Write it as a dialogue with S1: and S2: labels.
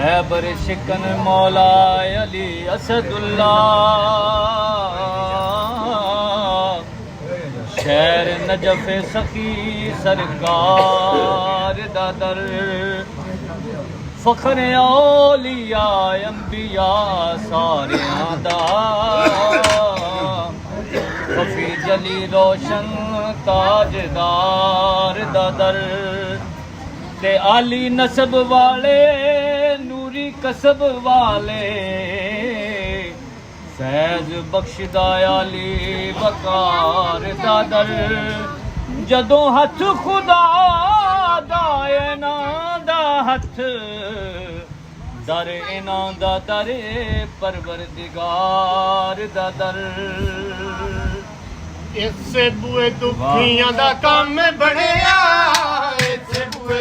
S1: खैबर शिकन मौला अली असदुल्ला शहर नजफ सखी सरकार दा दर फखर औलिया अंबिया सारियां दा खफी जली रोशन ताजदार दा दर ते आली नसब वाले नूरी कसब वाले फैज बख्शदा आली बकार दा दर जदों हथ खुदा दा इनां दा हथ दर इनां दा दर परवरदिगार दा दर
S2: इस बुए दुखियां दा काम बढ़िया इस बुए